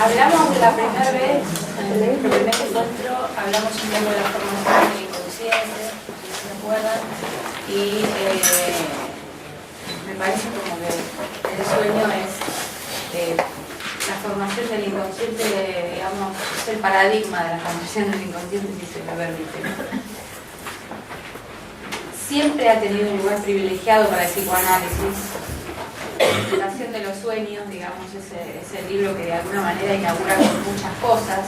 Hablamos de la primera vez, en el primer encuentro, hablamos un poco de la formación del inconsciente, si se acuerdan, y me parece como que el sueño es la formación del inconsciente, digamos, es el paradigma de la formación del inconsciente, si se me permite. Siempre ha tenido un lugar privilegiado para el psicoanálisis. La interpretación de los sueños, digamos, es el libro que de alguna manera inaugura con muchas cosas,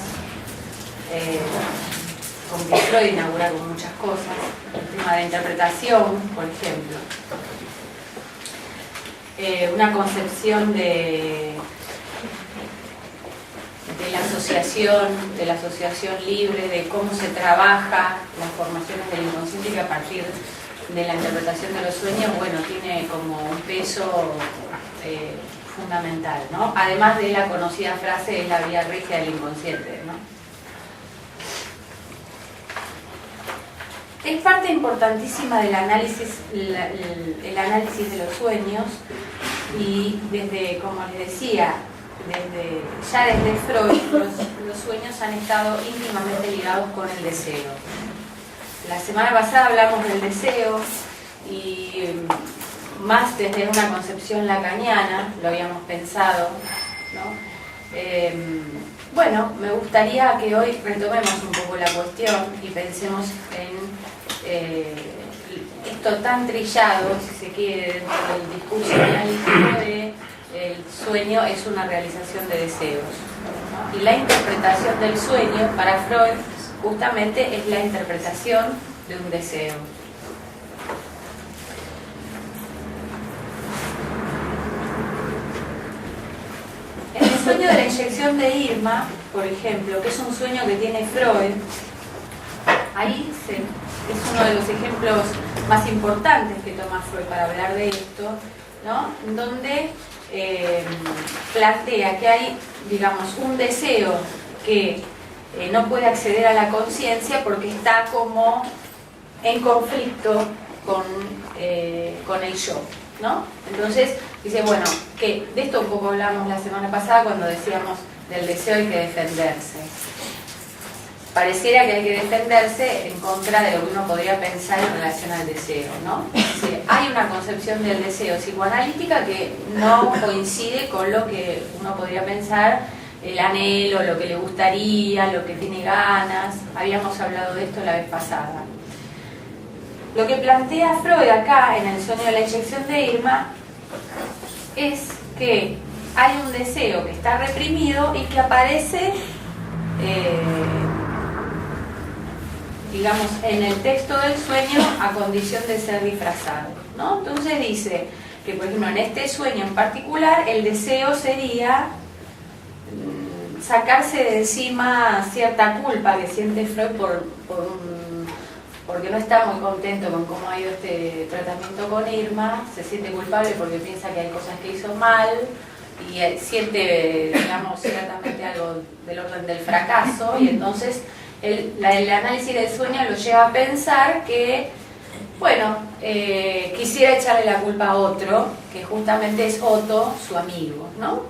como que Freud inaugura con muchas cosas, el tema de la interpretación, por ejemplo. Una concepción de la asociación libre, de cómo se trabaja las formaciones del inconsciente, que a partir de la interpretación de los sueños, bueno, tiene como un peso fundamental, ¿no? Además de la conocida frase, es la vía regia del inconsciente, ¿no? Es parte importantísima del análisis, el análisis de los sueños, y desde, como les decía, ya desde Freud, los sueños han estado íntimamente ligados con el deseo. La semana pasada hablamos del deseo y más desde una concepción lacaniana, lo habíamos pensado, ¿no? Bueno, me gustaría que hoy retomemos un poco la cuestión y pensemos en esto tan trillado, si se quiere, dentro del discurso analítico de el sueño es una realización de deseos, ¿no? Y la interpretación del sueño para Freud justamente es la interpretación de un deseo. En el sueño de la inyección de Irma, por ejemplo, que es un sueño que tiene Freud, ahí es uno de los ejemplos más importantes que toma Freud para hablar de esto, ¿no? Donde plantea que hay, digamos, un deseo que no puede acceder a la conciencia porque está como en conflicto con el yo, ¿no? Entonces dice, bueno, que de esto un poco hablamos la semana pasada cuando decíamos del deseo hay que defenderse. Pareciera que hay que defenderse en contra de lo que uno podría pensar en relación al deseo, ¿no? Es decir, hay una concepción del deseo psicoanalítica que no coincide con lo que uno podría pensar, el anhelo, lo que le gustaría, lo que tiene ganas. Habíamos hablado de esto la vez pasada. Lo que plantea Freud acá en el sueño de la inyección de Irma es que hay un deseo que está reprimido y que aparece digamos, en el texto del sueño a condición de ser disfrazado, ¿no? Entonces dice que, por ejemplo, en este sueño en particular, el deseo sería sacarse de encima cierta culpa que siente Freud porque no está muy contento con cómo ha ido este tratamiento con Irma, se siente culpable porque piensa que hay cosas que hizo mal y siente, digamos, ciertamente algo del orden del fracaso, y entonces el análisis del sueño lo lleva a pensar que, bueno, quisiera echarle la culpa a otro, que justamente es Otto, su amigo, ¿no?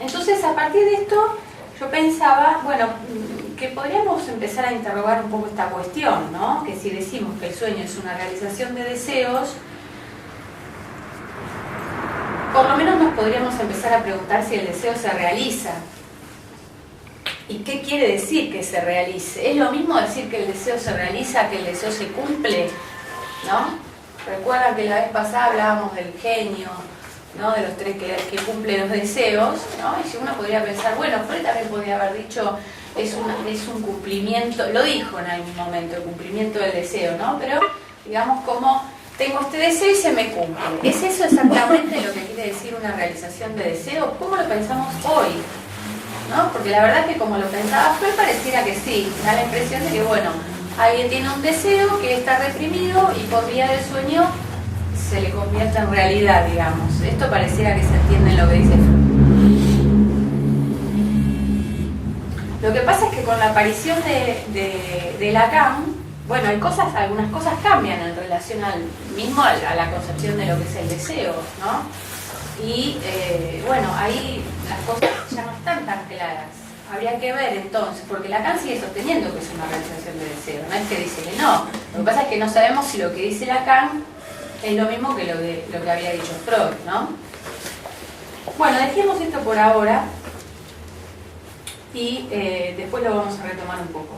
Entonces, a partir de esto, yo pensaba, bueno, que podríamos empezar a interrogar un poco esta cuestión, ¿no? Que si decimos que el sueño es una realización de deseos, por lo menos nos podríamos empezar a preguntar si el deseo se realiza. ¿Y qué quiere decir que se realice? ¿Es lo mismo decir que el deseo se realiza que el deseo se cumple? ¿No? Recuerdan que la vez pasada hablábamos del genio, ¿no? De los tres que cumplen los deseos, ¿no? Y si uno podría pensar, bueno, Freud también podría haber dicho es un cumplimiento, lo dijo en algún momento, el cumplimiento del deseo, ¿no? Pero digamos como tengo este deseo y se me cumple. ¿Es eso exactamente lo que quiere decir una realización de deseo? ¿Cómo lo pensamos hoy? ¿No? Porque la verdad es que como lo pensaba Freud pareciera que sí, da la impresión de que, bueno, alguien tiene un deseo que está reprimido y por vía del sueño se le convierte en realidad, digamos. Esto pareciera que se entiende en lo que dice Freud. Lo que pasa es que con la aparición de Lacan, bueno, algunas cosas cambian en relación a la concepción de lo que es el deseo, ¿no? Y bueno, ahí las cosas ya no están tan claras. Habría que ver entonces, porque Lacan sigue sosteniendo que es una realización de deseo, no es que dice que no. Lo que pasa es que no sabemos si lo que dice Lacan es lo mismo que lo que había dicho Freud, ¿no? Bueno, dejemos esto por ahora y después lo vamos a retomar un poco.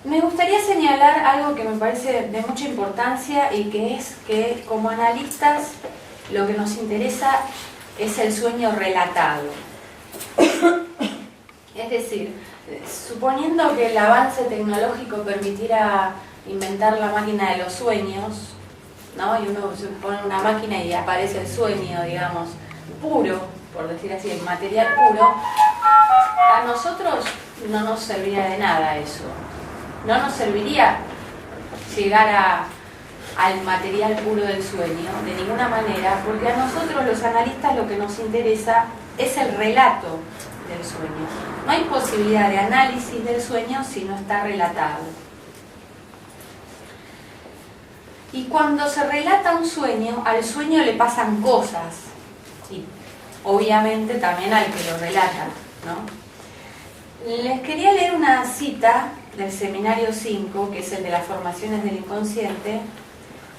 Me gustaría señalar algo que me parece de mucha importancia y que es que como analistas lo que nos interesa es el sueño relatado. Es decir, suponiendo que el avance tecnológico permitiera inventar la máquina de los sueños, ¿no? Y uno se pone una máquina y aparece el sueño, digamos, puro, por decir así, el material puro, a nosotros no nos serviría de nada eso. No nos serviría llegar al material puro del sueño, de ninguna manera, porque a nosotros los analistas lo que nos interesa es el relato del sueño. No hay posibilidad de análisis del sueño si no está relatado. Y cuando se relata un sueño, al sueño le pasan cosas, y obviamente también al que lo relata, ¿no? Les quería leer una cita del seminario 5, que es el de las formaciones del inconsciente,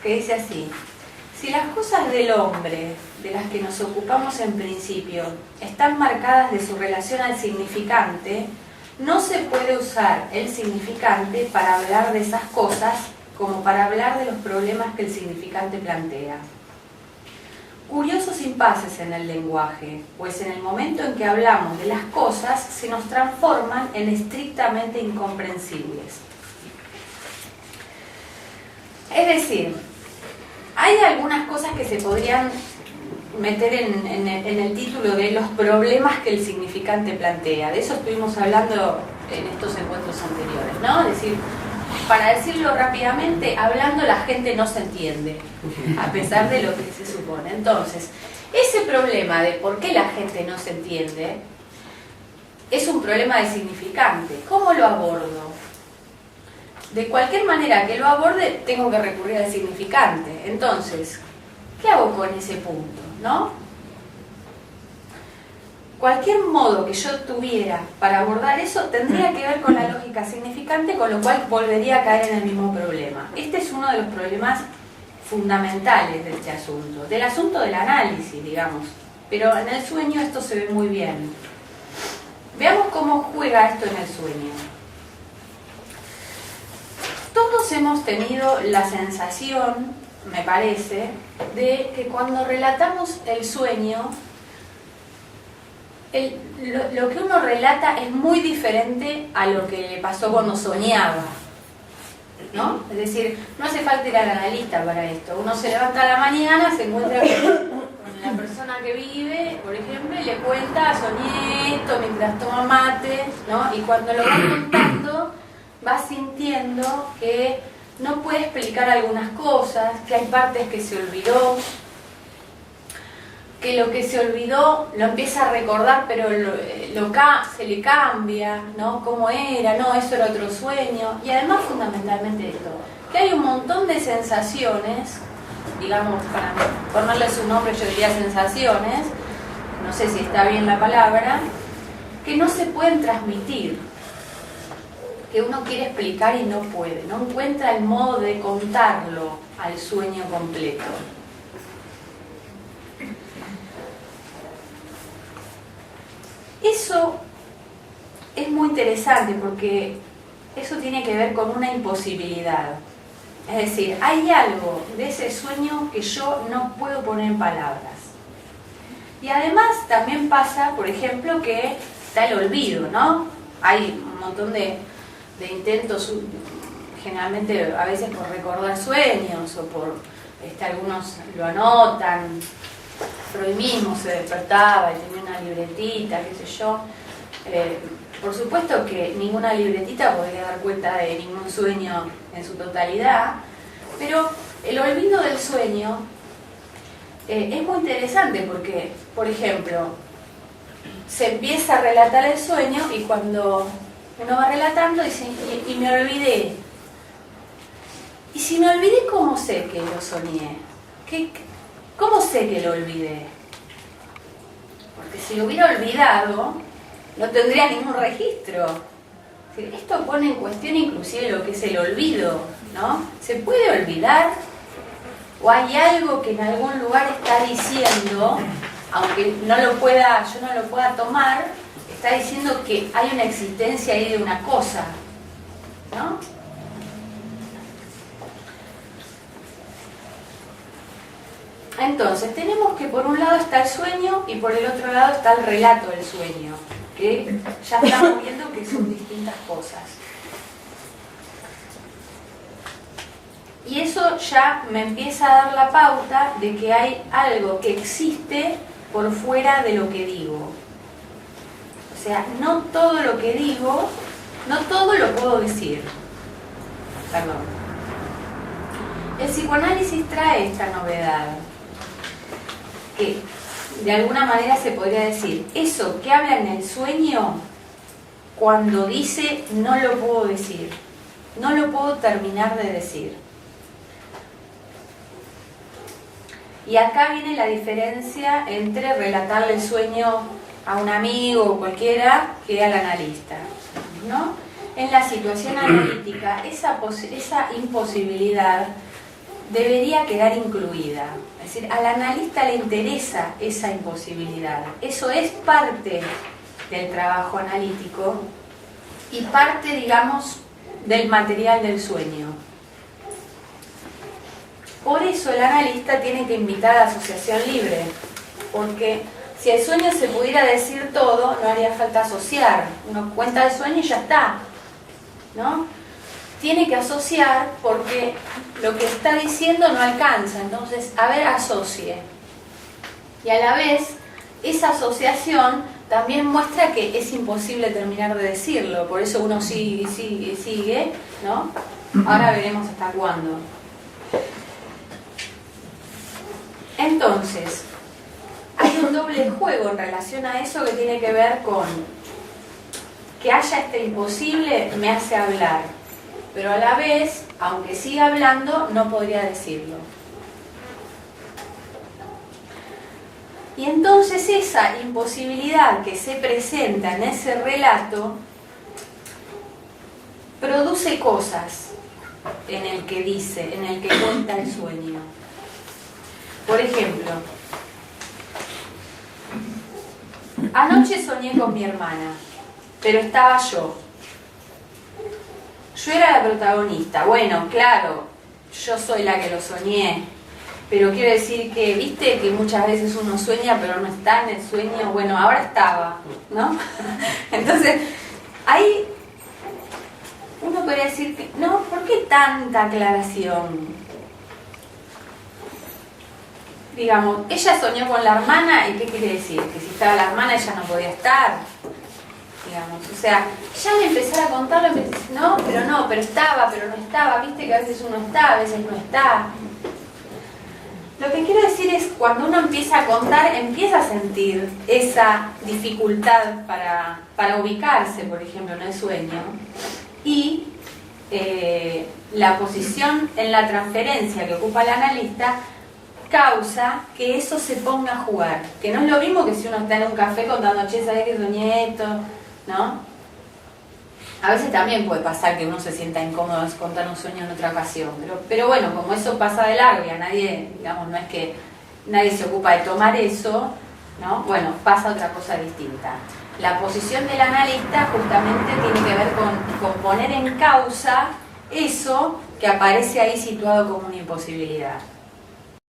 que dice así: si las cosas del hombre, de las que nos ocupamos en principio, están marcadas de su relación al significante, no se puede usar el significante para hablar de esas cosas como para hablar de los problemas que el significante plantea. Curiosos impases en el lenguaje, pues en el momento en que hablamos de las cosas se nos transforman en estrictamente incomprensibles. Es decir, hay algunas cosas que se podrían meter en el título de los problemas que el significante plantea. De eso estuvimos hablando en estos encuentros anteriores, ¿no? Es decir, para decirlo rápidamente, hablando la gente no se entiende, a pesar de lo que se supone. Entonces, ese problema de por qué la gente no se entiende es un problema de significante. ¿Cómo lo abordo? De cualquier manera que lo aborde, tengo que recurrir al significante. Entonces, ¿qué hago con ese punto, no? Cualquier modo que yo tuviera para abordar eso tendría que ver con la lógica significante, con lo cual volvería a caer en el mismo problema. Este es uno de los problemas fundamentales de este asunto, del asunto del análisis, digamos. Pero en el sueño esto se ve muy bien. Veamos cómo juega esto en el sueño. Todos hemos tenido la sensación, me parece, de que cuando relatamos el sueño, lo que uno relata es muy diferente a lo que le pasó cuando soñaba, ¿no? Es decir, no hace falta ir al analista para esto. Uno se levanta a la mañana, se encuentra con la persona que vive, por ejemplo, y le cuenta: soñé esto mientras toma mate, ¿no? Y cuando lo va contando, va sintiendo que no puede explicar algunas cosas, que hay partes que se olvidó, que lo que se olvidó lo empieza a recordar, pero se le cambia, ¿no? ¿Cómo era? No, eso era otro sueño. Y además, fundamentalmente esto, que hay un montón de sensaciones, digamos, para ponerle su nombre yo diría sensaciones, no sé si está bien la palabra, que no se pueden transmitir, que uno quiere explicar y no puede, no encuentra el modo de contarlo al sueño completo. Eso es muy interesante porque eso tiene que ver con una imposibilidad. Es decir, hay algo de ese sueño que yo no puedo poner en palabras. Y además también pasa, por ejemplo, que está el olvido, ¿no? Hay un montón de intentos, generalmente a veces por recordar sueños o por, algunos lo anotan. Freud mismo se despertaba y tenía una libretita, qué sé yo. Por supuesto que ninguna libretita podría dar cuenta de ningún sueño en su totalidad, pero el olvido del sueño es muy interesante porque, por ejemplo, se empieza a relatar el sueño y cuando uno va relatando dice: y me olvidé. Y si me olvidé, ¿cómo sé que lo soñé? ¿Cómo sé que lo olvidé? Porque si lo hubiera olvidado, no tendría ningún registro. Esto pone en cuestión inclusive lo que es el olvido, ¿no? ¿Se puede olvidar? ¿O hay algo que en algún lugar está diciendo, aunque yo no lo pueda tomar, está diciendo que hay una existencia ahí de una cosa, ¿no? Entonces, tenemos que por un lado está el sueño y por el otro lado está el relato del sueño, que ya estamos viendo que son distintas cosas. Y eso ya me empieza a dar la pauta de que hay algo que existe por fuera de lo que digo. O sea, no todo lo que digo, no todo lo puedo decir. Perdón. El psicoanálisis trae esta novedad, que de alguna manera se podría decir, eso que habla en el sueño, cuando dice no lo puedo decir, no lo puedo terminar de decir. Y acá viene la diferencia entre relatarle el sueño a un amigo o cualquiera que al analista, ¿no? En la situación analítica, esa imposibilidad debería quedar incluida. Es decir, al analista le interesa esa imposibilidad. Eso es parte del trabajo analítico y parte, digamos, del material del sueño. Por eso el analista tiene que invitar a la asociación libre, porque si el sueño se pudiera decir todo, no haría falta asociar. Uno cuenta el sueño y ya está, ¿no? Tiene que asociar porque lo que está diciendo no alcanza. Entonces, a ver, asocie. Y a la vez, esa asociación también muestra que es imposible terminar de decirlo. Por eso uno sigue, ¿no? Ahora veremos hasta cuándo. Entonces, hay un doble juego en relación a eso que tiene que ver con que haya este imposible me hace hablar, pero a la vez, aunque siga hablando, no podría decirlo. Y entonces esa imposibilidad que se presenta en ese relato produce cosas en el que dice, en el que cuenta el sueño. Por ejemplo, anoche soñé con mi hermana, pero estaba yo. Yo era la protagonista. Bueno, claro, yo soy la que lo soñé, pero quiero decir que, viste que muchas veces uno sueña pero no está en el sueño. Bueno, ahora estaba, ¿no? Entonces, ahí uno podría decir que, no, ¿por qué tanta aclaración? Digamos, ella soñó con la hermana, ¿y qué quiere decir? Que si estaba la hermana ella no podía estar. Digamos, o sea, ya al empezar a contarlo, no, pero estaba, pero no estaba, viste que a veces uno está, a veces no está. Lo que quiero decir es, cuando uno empieza a contar, empieza a sentir esa dificultad para ubicarse, por ejemplo, en el sueño, y la posición en la transferencia que ocupa el analista causa que eso se ponga a jugar, que no es lo mismo que si uno está en un café contando, che, ¿sabés que soñé esto? ¿No? A veces también puede pasar que uno se sienta incómodo contar un sueño en otra ocasión, pero bueno, como eso pasa de largo y a nadie, digamos, no es que nadie se ocupa de tomar eso, ¿no? Bueno, pasa otra cosa distinta. La posición del analista justamente tiene que ver con poner en causa eso que aparece ahí situado como una imposibilidad.